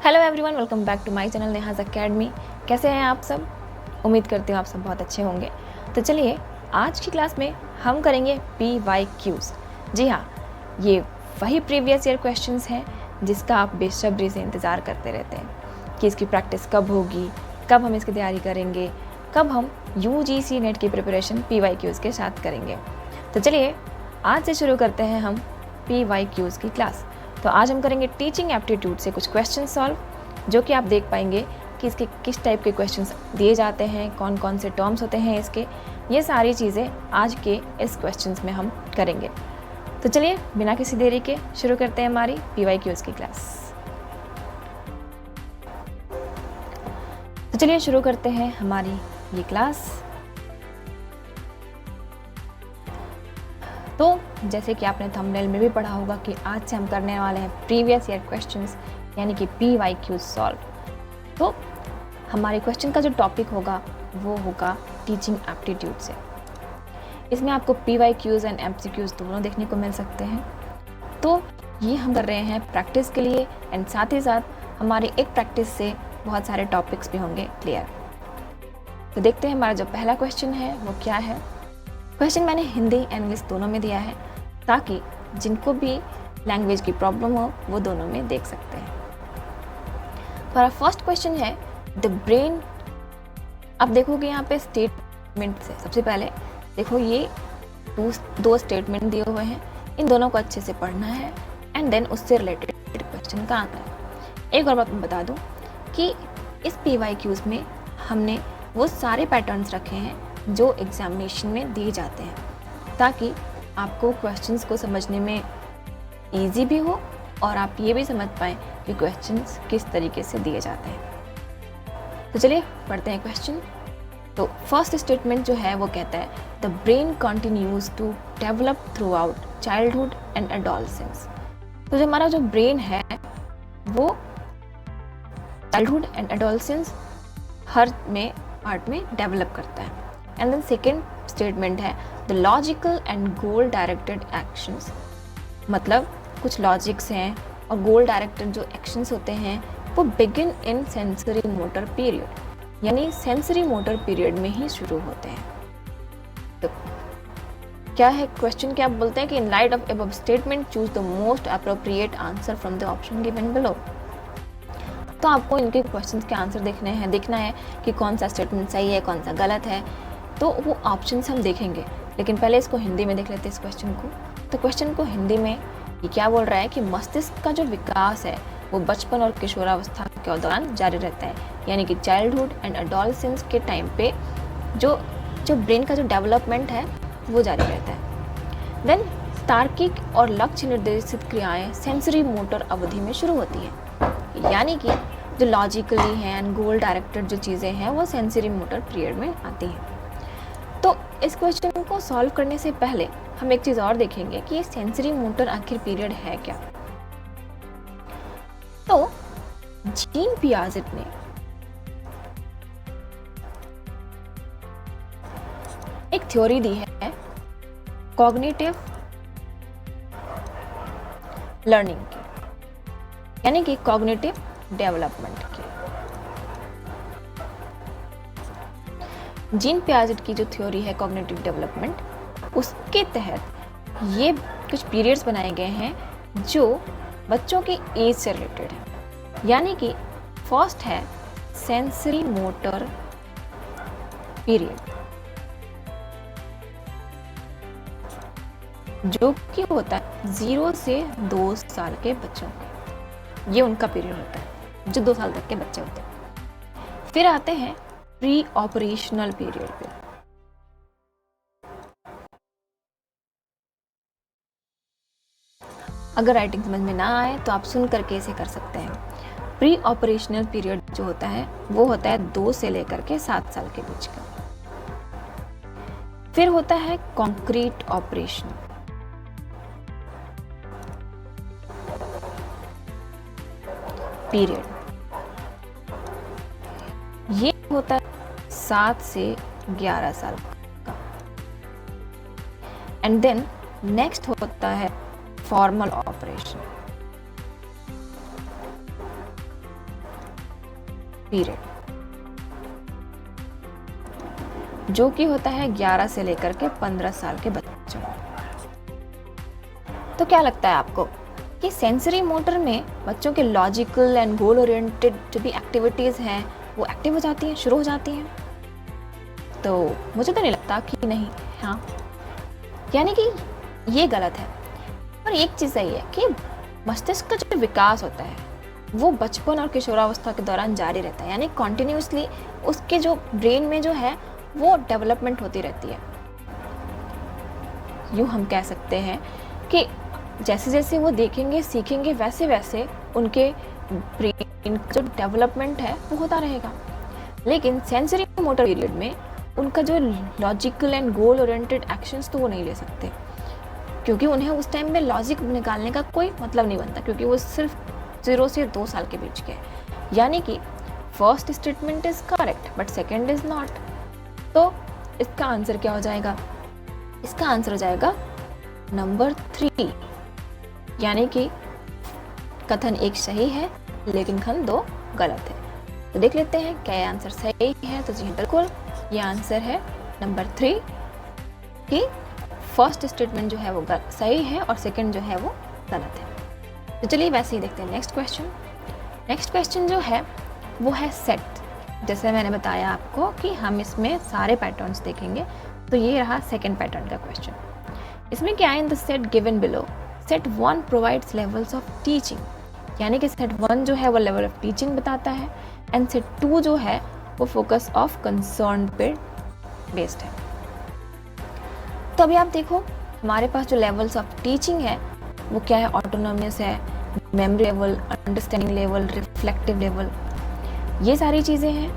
Hello everyone, welcome back to my channel Neha's academy. कैसे हैं आप सब? उम्मीद करती हूँ आप सब बहुत अच्छे होंगे। तो चलिए आज की क्लास में हम करेंगे PYQs। जी हाँ, ये वही प्रीवियस ईयर क्वेश्चंस हैं जिसका आप बेसब्री से इंतज़ार करते रहते हैं कि इसकी प्रैक्टिस कब होगी, कब हम इसकी तैयारी करेंगे, कब हम UGC नेट की प्रिपरेशन PYQs के साथ करेंगे। तो चलिए आज से शुरू करते हैं हम PYQs की क्लास। तो आज हम करेंगे टीचिंग एप्टीट्यूड से कुछ क्वेश्चन सॉल्व, जो कि आप देख पाएंगे कि इसके किस टाइप के क्वेश्चंस दिए जाते हैं, कौन कौन से टर्म्स होते हैं इसके, ये सारी चीज़ें आज के इस क्वेश्चंस में हम करेंगे। तो चलिए बिना किसी देरी के शुरू करते हैं हमारी PYQs की क्लास। तो चलिए शुरू करते हैं हमारी ये क्लास। तो जैसे कि आपने थंबनेल में भी पढ़ा होगा कि आज से हम करने वाले हैं प्रीवियस ईयर क्वेश्चंस यानी कि PYQs सॉल्व। तो हमारे क्वेश्चन का जो टॉपिक होगा वो होगा टीचिंग एप्टीट्यूड से। इसमें आपको PYQs एंड MCQs दोनों देखने को मिल सकते हैं। तो ये हम कर रहे हैं प्रैक्टिस के लिए एंड साथ ही साथ हमारी एक प्रैक्टिस से बहुत सारे टॉपिक्स भी होंगे क्लियर। तो देखते हैं हमारा जो पहला क्वेश्चन है वो क्या है। क्वेश्चन मैंने हिंदी इंग्लिश दोनों में दिया है ताकि जिनको भी लैंग्वेज की प्रॉब्लम हो वो दोनों में देख सकते हैं। हमारा फर्स्ट क्वेश्चन है द ब्रेन। अब देखोगे यहाँ पे स्टेटमेंट से सबसे पहले देखो ये दो स्टेटमेंट दिए हुए हैं, इन दोनों को अच्छे से पढ़ना है एंड देन उससे रिलेटेड क्वेश्चन का आंसर है। एक और बात मैं बता दूँ कि इस PYQs में हमने वो सारे पैटर्न्स रखे हैं जो एग्जामिनेशन में दिए जाते हैं ताकि आपको क्वेश्चंस को समझने में इजी भी हो और आप ये भी समझ पाएँ कि क्वेश्चंस किस तरीके से दिए जाते हैं। तो चलिए पढ़ते हैं क्वेश्चन। तो फर्स्ट स्टेटमेंट जो है वो कहता है the brain continues to develop throughout childhood and adolescence. तो जो हमारा जो ब्रेन है वो चाइल्डहुड एंड एडोलसेंस हर में पार्ट में डेवलप करता है। एंड देन सेकेंड स्टेटमेंट है the logical and goal directed actions. मतलब कुछ लॉजिक्स हैं और गोल डायरेक्टेड जो एक्शंस होते हैं वो begin in sensory motor period, यानी सेंसरी मोटर पीरियड में ही शुरू होते हैं। तो क्या है क्वेश्चन, क्या आप बोलते हैं कि in light of above statement choose the most appropriate answer from the option given below. तो आपको इनके क्वेश्चंस के आंसर देखना है कि कौन सा स्टेटमेंट सही है, कौन सा गलत है। तो वो ऑप्शंस हम देखेंगे, लेकिन पहले इसको हिंदी में देख लेते हैं इस क्वेश्चन को। तो क्वेश्चन को हिंदी में ये क्या बोल रहा है कि मस्तिष्क का जो विकास है वो बचपन और किशोरावस्था के दौरान जारी रहता है, यानी कि चाइल्डहुड एंड एडोलसेंस के टाइम पे जो ब्रेन का जो डेवलपमेंट है वो जारी रहता है। देन तार्किक और लक्ष्य निर्देशित क्रियाएं सेंसरी मोटर अवधि में शुरू होती है, यानी कि जो लॉजिकली हैं एंड गोल डायरेक्टेड जो चीज़ें हैं वो सेंसरी मोटर पीरियड में आती हैं। तो इस क्वेश्चन को सॉल्व करने से पहले हम एक चीज़ और देखेंगे कि ये सेंसरी मोटर आखिर पीरियड है क्या। तो जीन पियाजेट ने एक थ्योरी दी है कॉग्निटिव लर्निंग की, यानी कि कॉग्निटिव डेवलपमेंट की। जीन पियाजेट की जो थ्योरी है कॉग्निटिव डेवलपमेंट, उसके तहत ये कुछ पीरियड्स बनाए गए हैं जो बच्चों की एज से रिलेटेड है। यानी कि फर्स्ट है सेंसरी मोटर पीरियड, जो कि होता है 0 से 2 साल के बच्चों के, ये उनका पीरियड होता है जो 2 साल तक के बच्चे होते हैं। फिर आते हैं प्री ऑपरेशनल पीरियड पे। अगर राइटिंग समझ में ना आए तो आप सुन करके इसे कर सकते हैं। प्री ऑपरेशनल पीरियड जो होता है वो होता है 2 से लेकर के 7 साल के बीच का। फिर होता है कॉन्क्रीट ऑपरेशन। पीरियड ये होता है 7 से 11 साल का। एंड देन नेक्स्ट होता है फॉर्मल ऑपरेशन। पीरियड, जो कि होता है 11 से लेकर के 15 साल के बच्चों। तो क्या लगता है आपको कि सेंसरी मोटर में बच्चों के लॉजिकल एंड गोल ओरिएंटेड जो भी एक्टिविटीज़ हैं वो एक्टिव हो जाती हैं, शुरू हो जाती हैं? तो मुझे तो नहीं लगता कि नहीं, हाँ, यानी कि ये गलत है। और एक चीज़ सही है कि मस्तिष्क का जो विकास होता है वो बचपन और किशोरावस्था के दौरान जारी रहता है, यानी कॉन्टिन्यूसली उसके जो ब्रेन में जो है वो डेवलपमेंट होती रहती है। यूँ हम कह सकते हैं कि जैसे जैसे वो देखेंगे सीखेंगे वैसे वैसे उनके ब्रेन जो डेवलपमेंट है वो होता रहेगा। लेकिन सेंसरी मोटर पीरियड में उनका जो logical and goal oriented actions तो वो नहीं ले सकते, क्योंकि उन्हें उस टाइम में लॉजिक निकालने का कोई मतलब नहीं बनता, क्योंकि वो सिर्फ 0 से 2 साल के बीच के। यानी कि first statement is correct but second is not. तो इसका आंसर क्या हो जाएगा? इसका आंसर हो जाएगा नंबर 3, यानी कि कथन 1 सही है लेकिन कथन 2 गलत है। तो देख लेते हैं क्या ये आंसर सही है। तो जी बिल्कुल, ये आंसर है नंबर 3 कि फर्स्ट स्टेटमेंट जो है वो सही है और सेकंड जो है वो गलत है। तो चलिए वैसे ही देखते हैं नेक्स्ट क्वेश्चन। नेक्स्ट क्वेश्चन जो है वो है सेट। जैसे मैंने बताया आपको कि हम इसमें सारे पैटर्न्स देखेंगे, तो ये रहा सेकंड पैटर्न का क्वेश्चन। इसमें क्या है? In the set given below set 1 provides levels of teaching, यानी कि सेट 1 जो है वो लेवल ऑफ टीचिंग बताता है एंड सेट 2 जो है वो फोकस ऑफ कंसर्न पे बेस्ड है। तो अभी आप देखो हमारे पास जो लेवल्स ऑफ टीचिंग है वो क्या है? ऑटोनोमियस है, memory level, understanding level, reflective level, ये सारी चीज़ें हैं।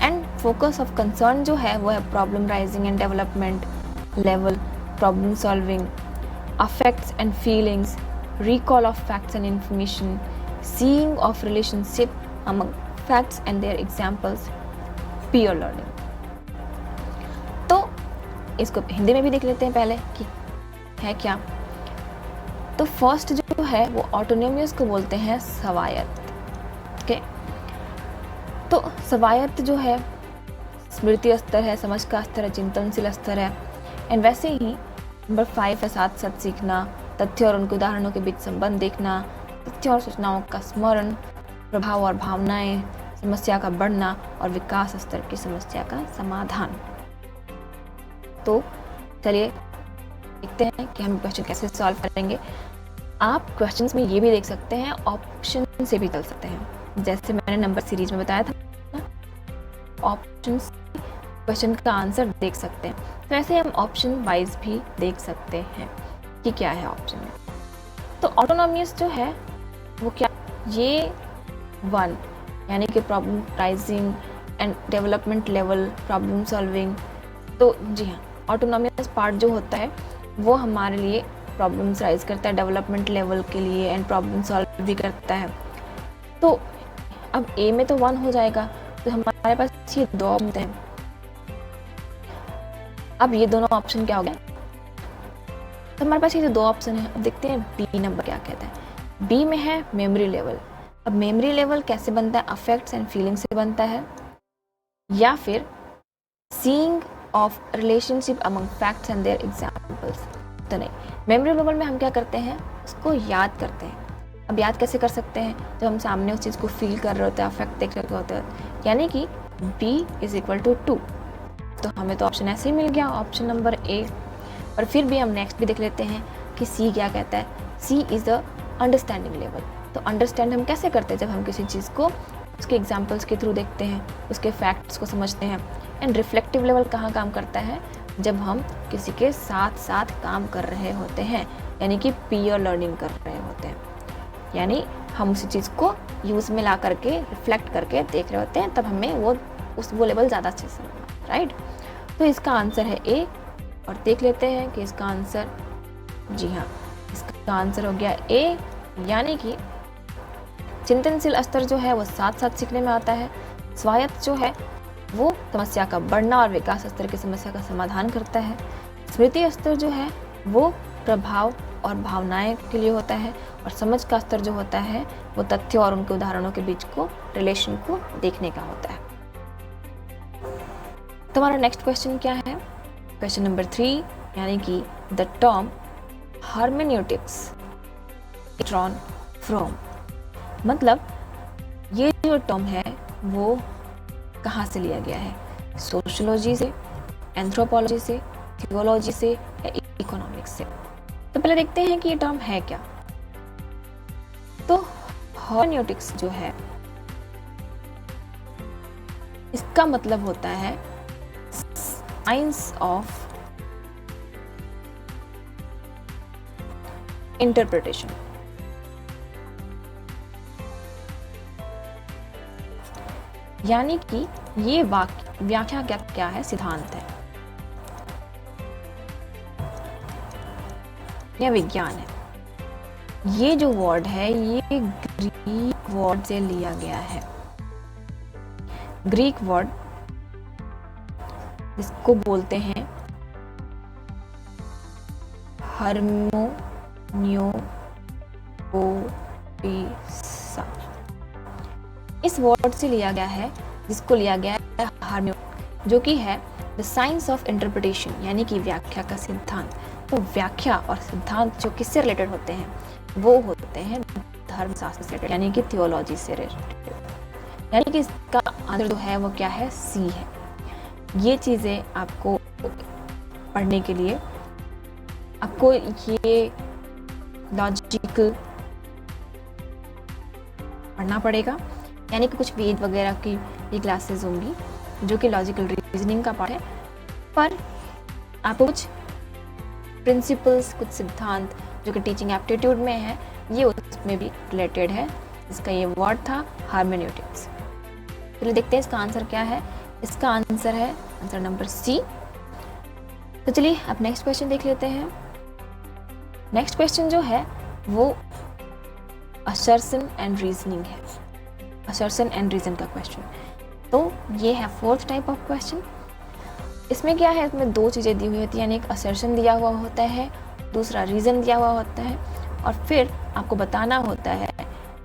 एंड फोकस ऑफ कंसर्न जो है वो है problem rising and development level, problem solving, affects and feelings, recall of facts and information, seeing of relationship among facts and their examples, peer learning। तो इसको हिंदी में भी देख लेते हैं पहले कि है क्या। तो फर्स्ट जो है वो ऑटोनोमियस को बोलते हैं स्वायत्त। ओके, तो स्वायत्त जो है स्मृति स्तर है, समझ का स्तर है, चिंतनशील स्तर है। एंड वैसे ही नंबर 5 है साथ साथ सीखना, तथ्य और उनके उदाहरणों के बीच संबंध देखना, तथ्य और सूचनाओं का स्मरण, प्रभाव और भावनाएं, समस्या का बढ़ना और विकास स्तर की समस्या का समाधान। तो चलिए देखते हैं कि हम क्वेश्चन कैसे सॉल्व करेंगे। आप क्वेश्चंस में ये भी देख सकते हैं, ऑप्शन से भी चल सकते हैं, जैसे मैंने नंबर सीरीज में बताया था ना, ऑप्शन क्वेश्चन का आंसर देख सकते हैं। तो ऐसे हम ऑप्शन वाइज भी देख सकते हैं कि क्या है ऑप्शन में। तो ऑटोनोमियस जो है वो क्या, ये 1 यानी कि problem rising and development level, problem solving. तो जी हाँ, ऑटोनोमियस पार्ट जो होता है वो हमारे लिए प्रॉब्लम्स राइज करता है डेवलपमेंट लेवल के लिए एंड प्रॉब्लम सॉल्व भी करता है। तो अब ए में तो 1 हो जाएगा, तो हमारे पास ये 2 ऑप्शन हैं। अब ये दोनों ऑप्शन क्या हो गए? तो हमारे पास ये जो 2 ऑप्शन है, अब देखते हैं बी नंबर क्या कहता है। बी में है मेमोरी लेवल। अब मेमोरी लेवल कैसे बनता है? अफेक्ट्स एंड फीलिंग से बनता है, या फिर seeing of relationship among facts and their examples. तो नहीं, मेमोरी लेवल में हम क्या करते हैं? उसको याद करते हैं। अब याद कैसे कर सकते हैं? जब हम सामने उस चीज़ को फील कर रहे होते हैं, अफेक्ट देख रहे होते हैं, यानी कि B = 2। तो हमें तो ऑप्शन ऐसे ही मिल गया, ऑप्शन नंबर ए। और फिर भी हम नेक्स्ट भी देख लेते हैं कि सी क्या कहता है। सी इज़ द अंडरस्टैंडिंग लेवल। तो अंडरस्टैंड हम कैसे करते हैं? जब हम किसी चीज़ को उसके एग्जाम्पल्स के थ्रू देखते हैं, उसके फैक्ट्स को समझते हैं। एंड रिफ्लेक्टिव लेवल कहाँ काम करता है? जब हम किसी के साथ साथ काम कर रहे होते हैं, यानी कि पीयर लर्निंग कर रहे होते हैं, यानी हम उसी चीज़ को यूज़ में ला करके रिफ्लेक्ट करके देख रहे होते हैं, तब हमें वो लेवल ज़्यादा अच्छे से मिलना, राइट। तो इसका आंसर है ए। और देख लेते हैं कि इसका आंसर, जी हाँ, इसका आंसर हो गया ए, यानी कि चिंतनशील स्तर जो है वो साथ साथ सीखने में आता है। स्वायत्त जो है वो समस्या का बढ़ना और विकास स्तर की समस्या का समाधान करता है। स्मृति स्तर जो है वो प्रभाव और भावनाएं के लिए होता है, और समझ का स्तर जो होता है वो तथ्यों और उनके उदाहरणों के बीच को रिलेशन को देखने का होता है। तो हमारा नेक्स्ट क्वेश्चन क्या है? क्वेश्चन नंबर 3, यानी कि the term hermeneutics drawn from, मतलब ये जो टर्म है वो कहाँ से लिया गया है? सोशियोलॉजी से, एंथ्रोपोलॉजी से, थियोलॉजी से या इकोनॉमिक्स से? तो पहले देखते हैं कि ये टर्म है क्या। तो हर्मेन्यूटिक्स जो है इसका मतलब होता है साइंस ऑफ इंटरप्रिटेशन। यानी कि ये व्याख्या क्या है? सिद्धांत है या विज्ञान है। ये जो वर्ड है ये ग्रीक वर्ड से लिया गया है। ग्रीक वर्ड इसको बोलते हैं हर्मेन्यूटिक्स। इस वर्ड से लिया गया है, जिसको लिया गया है हर्म्यो, जो कि है द साइंस ऑफ इंटरप्रिटेशन, यानी कि व्याख्या का सिद्धांत। तो व्याख्या और सिद्धांत जो किससे रिलेटेड होते हैं? वो होते हैं धर्मशास्त्र से रिलेटेड, यानी कि थियोलॉजी से रिलेटेड। यानी कि इसका आंसर जो है वो क्या है? सी है। ये चीज़ें आपको पढ़ने के लिए आपको ये लॉजिकल पढ़ना पड़ेगा, यानी कि कुछ वेद वगैरह की ये क्लासेस होंगी जो कि लॉजिकल रीजनिंग का पार्ट है, पर आपको कुछ प्रिंसिपल्स, कुछ सिद्धांत जो कि टीचिंग एप्टीट्यूड में है, ये उसमें भी रिलेटेड है। इसका ये वर्ड था हर्मेन्यूटिक्स। चलिए देखते हैं इसका आंसर क्या है। इसका आंसर है आंसर नंबर सी। तो चलिए अब नेक्स्ट क्वेश्चन देख लेते हैं। नेक्स्ट क्वेश्चन जो है वो असर्शन एंड रीजनिंग है। असर्शन एंड रीजन का क्वेश्चन। तो ये है 4th टाइप ऑफ क्वेश्चन। इसमें क्या है? इसमें 2 चीज़ें दी हुई होती हैं, यानी एक असर्शन दिया हुआ होता है, दूसरा रीजन दिया हुआ होता है, और फिर आपको बताना होता है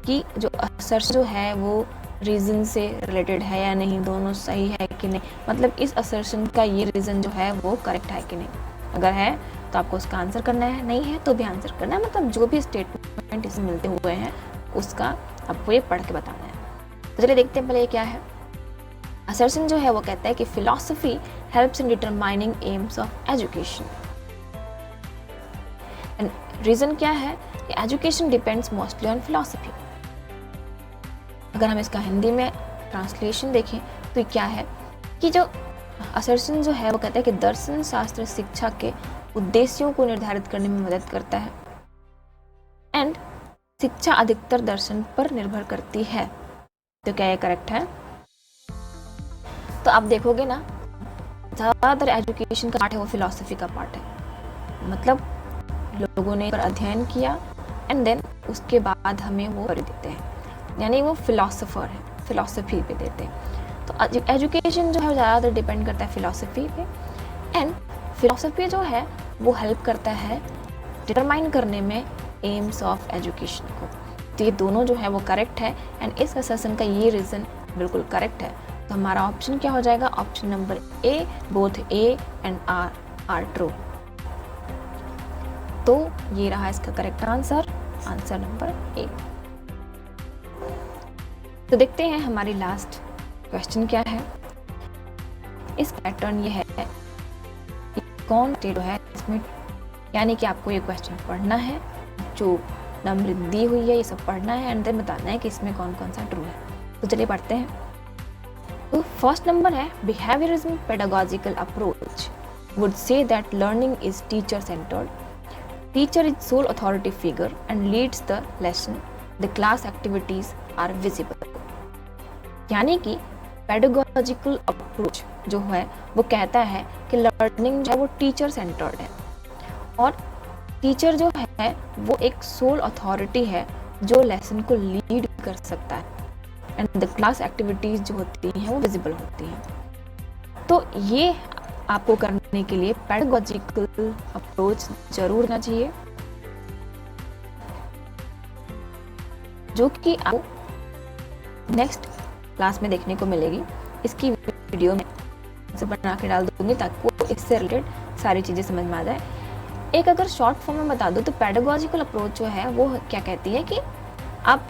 कि जो असर्शन जो है वो रीजन से रिलेटेड है या नहीं, दोनों सही है कि नहीं, मतलब इस असर्शन का ये रीजन जो है वो करेक्ट है कि नहीं। अगर है तो आपको उसका आंसर करना है, नहीं है तो भी आंसर करना है। मतलब जो भी स्टेटमेंट इसमें मिलते हुए हैं उसका आपको ये पढ़ के बताना है। तो चलिए देखते हैं पहले ये क्या है। असर्शन जो है वो कहता है कि philosophy helps in determining aims of education. And reason क्या है कि education depends mostly on philosophy. अगर हम इसका हिंदी में ट्रांसलेशन देखें तो क्या है कि जो असर्शन जो है वो कहता है कि दर्शन शास्त्र शिक्षा के उद्देश्यों को निर्धारित करने में मदद करता है, एंड शिक्षा अधिकतर दर्शन पर निर्भर करती है। तो क्या ये करेक्ट है? तो आप देखोगे ना, ज़्यादातर एजुकेशन का पार्ट है वो फिलॉसफी का पार्ट है। मतलब लोगों ने पर अध्ययन किया एंड देन उसके बाद हमें वो कर देते हैं, यानी वो फिलॉसफर है, फिलॉसफी पे देते हैं। तो एजुकेशन जो है ज़्यादातर डिपेंड करता है फिलॉसफी पे, एंड फिलॉसफी जो है वो हेल्प करता है डिटरमाइन करने में एम्स ऑफ एजुकेशन को। तो ये दोनों जो है वो करेक्ट है, एंड इस असर्शन का ये रीज़न बिल्कुल करेक्ट है। तो हमारा ऑप्शन क्या हो जाएगा? Option number A, both A and R are true. तो ये रहा इसका correct answer, answer number A. तो देखते हैं हमारी लास्ट क्वेश्चन क्या है। इस पैटर्न ये है कि कौन स्टेट है इसमें, यानी कि आपको ये क्वेश्चन पढ़ना है, जो नंबर दी हुई है ये सब पढ़ना है, एंड देन बताना है कि इसमें कौन कौन सा ट्रू है। तो चलिए पढ़ते हैं। तो फर्स्ट नंबर है behaviourism pedagogical approach would say that learning is teacher centred, teacher is sole authority figure and leads the lesson, the class activities are visible. यानी कि पेडागोजिकल अप्रोच जो है वो कहता है कि लर्निंग जो है वो टीचर सेंटर्ड है, और टीचर जो है वो एक सोल अथॉरिटी है जो लेसन को लीड कर सकता है, एंड द क्लास एक्टिविटीज़ जो होती हैं वो विजिबल होती हैं। तो ये आपको करने के लिए पेडागोजिकल अप्रोच जरूर होना चाहिए, जो कि आपको नेक्स्ट क्लास में देखने को मिलेगी। इसकी वीडियो में से बना के डाल दूंगी ताकि वो इससे रिलेटेड सारी चीज़ें समझ में आ जाए। एक अगर शॉर्ट फॉर्म में बता दूँ तो पेडागोजिकल अप्रोच जो है वो क्या कहती है कि आप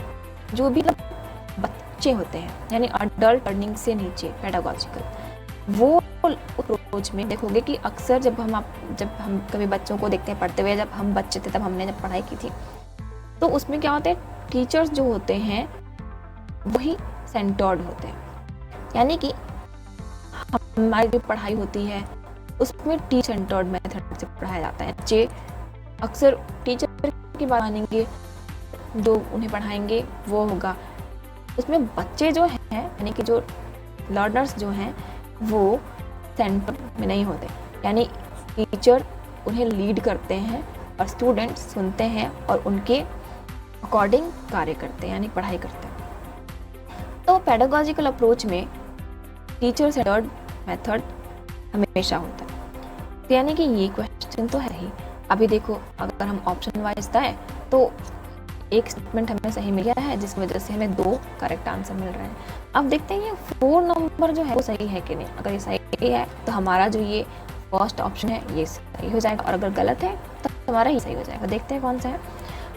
जो भी बच्चे होते हैं यानी अडल्ट लर्निंग से नीचे पेडागोजिकल वो अप्रोच में देखोगे कि अक्सर जब हम कभी बच्चों को देखते हैं पढ़ते हुए, जब हम बच्चे थे तब हमने जब पढ़ाई की थी तो उसमें क्या होता है, टीचर्स जो होते हैं वही सेंटर्ड होते हैं, यानी कि हमारी जो पढ़ाई होती है उसमें टीचर सेंटर्ड मेथड से पढ़ाया जाता है। बच्चे अक्सर टीचर की बात मानेंगे, जो उन्हें पढ़ाएंगे वो होगा। उसमें बच्चे जो हैं यानी कि जो लर्नर्स जो हैं वो सेंटर में नहीं होते, यानी टीचर उन्हें लीड करते हैं और स्टूडेंट्स सुनते हैं और उनके अकॉर्डिंग कार्य करते हैं यानी पढ़ाई करते हैं। तो पेडागोजिकल अप्रोच में टीचर सेंटर्ड मेथड हमेशा होता है। तो यानी कि ये क्वेश्चन तो है ही। अभी देखो अगर हम ऑप्शन वाइज जाए तो एक स्टेटमेंट हमें सही मिल गया है जिसकी वजह से हमें 2 करेक्ट आंसर मिल रहे हैं। अब देखते हैं ये 4 नंबर जो है वो सही है कि नहीं। अगर ये सही है तो हमारा जो ये फर्स्ट ऑप्शन है ये सही हो जाएगा, और अगर गलत है तो हमारा ही सही हो जाएगा। देखते हैं कौन सा है।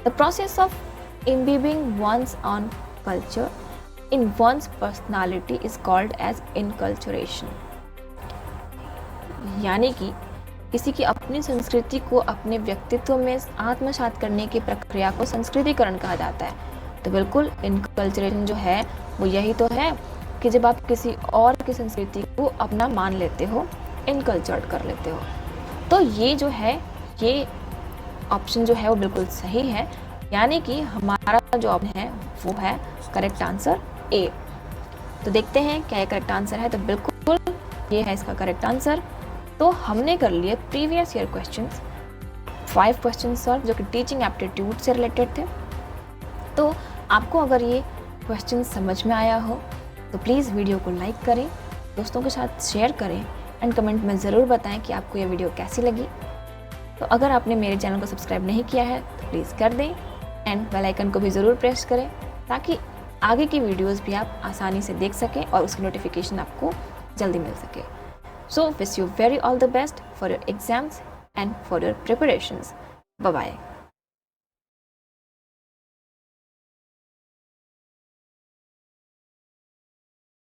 The process of imbibing one's own culture in one's personality is called as inculturation, यानी कि किसी की अपनी संस्कृति को अपने व्यक्तित्व में आत्मसात करने की प्रक्रिया को संस्कृतिकरण कहा जाता है। तो बिल्कुल इनकल्चरेशन जो है वो यही तो है कि जब आप किसी और की संस्कृति को अपना मान लेते हो, इनकल्चर्ड कर लेते हो। तो ये जो है ये ऑप्शन जो है वो बिल्कुल सही है, यानी कि हमारा जो ऑप्शन है वो है करेक्ट आंसर ए। तो देखते हैं क्या ये करेक्ट आंसर है। तो बिल्कुल ये है इसका करेक्ट आंसर। तो हमने कर लिए previous year questions, 5 question solve जो कि टीचिंग एप्टीट्यूड से रिलेटेड थे। तो आपको अगर ये क्वेश्चन समझ में आया हो तो प्लीज़ वीडियो को लाइक करें, दोस्तों के साथ शेयर करें एंड कमेंट में ज़रूर बताएं कि आपको ये वीडियो कैसी लगी। तो अगर आपने मेरे चैनल को सब्सक्राइब नहीं किया है तो प्लीज़ कर दें एंड बेल आइकन को भी ज़रूर प्रेस करें ताकि आगे की वीडियोज़ भी आप आसानी से देख सकें और उसकी नोटिफिकेशन आपको जल्दी मिल सके। So wish you very all the best for your exams and for your preparations. Bye bye.